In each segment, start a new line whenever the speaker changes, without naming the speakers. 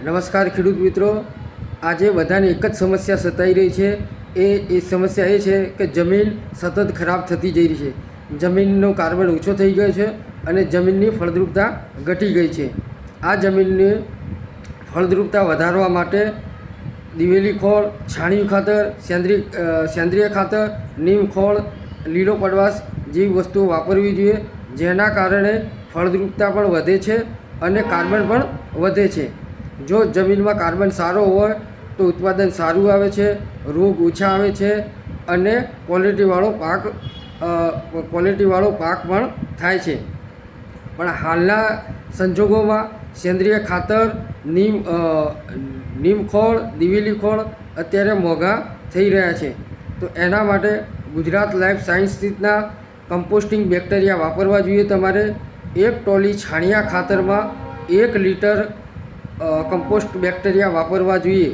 નમસ્કાર ખેડૂત મિત્રો। આજે બધાને એક જ સમસ્યા સતાઈ રહી છે। એ સમસ્યા એ છે કે જમીન સતત ખરાબ થતી જઈ રહી છે। જમીનનો કાર્બન ઓછો થઈ ગયો છે અને જમીનની ફળદ્રુપતા ઘટી ગઈ છે। આ જમીનની ફળદ્રુપતા વધારવા માટે દિવેલી ખોળ, છાણિયું ખાતર, સેન્દ્રિય ખાતર, નીમ ખોળ, લીલો પડવાશ જેવી વસ્તુઓ વાપરવી જોઈએ, જેના કારણે ફળદ્રુપતા પણ વધે છે અને કાર્બન પણ વધે છે। જો જમીનમાં કાર્બન સારો હોય તો ઉત્પાદન સારું આવે છે, રોગ ઓછા આવે છે અને ક્વોલિટીવાળો પાક પણ થાય છે। પણ હાલના સંજોગોમાં સેન્દ્રિય ખાતર, નીમ ખોળ, દિવેલી ખોળ અત્યારે મોંઘા થઈ રહ્યા છે। તો એના માટે ગુજરાત લાઈફ સાયન્સીસના કમ્પોસ્ટિંગ બેક્ટેરિયા વાપરવા જોઈએ। તમારે એક ટોલી છાણિયા ખાતરમાં 1 લીટર કમ્પોસ્ટ બેક્ટેરિયા વાપરવા જોઈએ।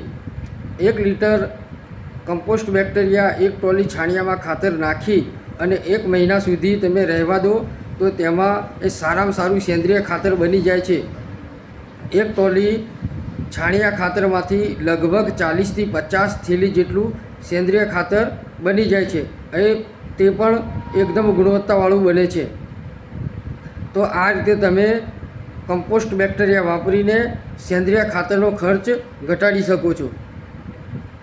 1 લીટર કમ્પોસ્ટ બેક્ટેરિયા 1 ટોલી છાણિયામાં ખાતર નાખી અને 1 મહિના સુધી તમે રહેવા દો તો તેમાં એ સારામાં સારું સેન્દ્રિય ખાતર બની જાય છે। 1 ટોલી છાણિયા ખાતરમાંથી લગભગ 40થી 50 થેલી જેટલું સેન્દ્રિય ખાતર બની જાય છે। તે પણ એકદમ ગુણવત્તાવાળું બને છે। તો આ રીતે તમે કમ્પોસ્ટ બેક્ટેરિયા વાપરીને સેન્દ્રિય ખાતરનો ખર્ચ ઘટાડી શકો છો।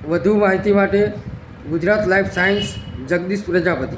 વધુ માહિતી માટે ગુજરાત લાઈફ સાયન્સ, જગદીશ પ્રજાપતિ।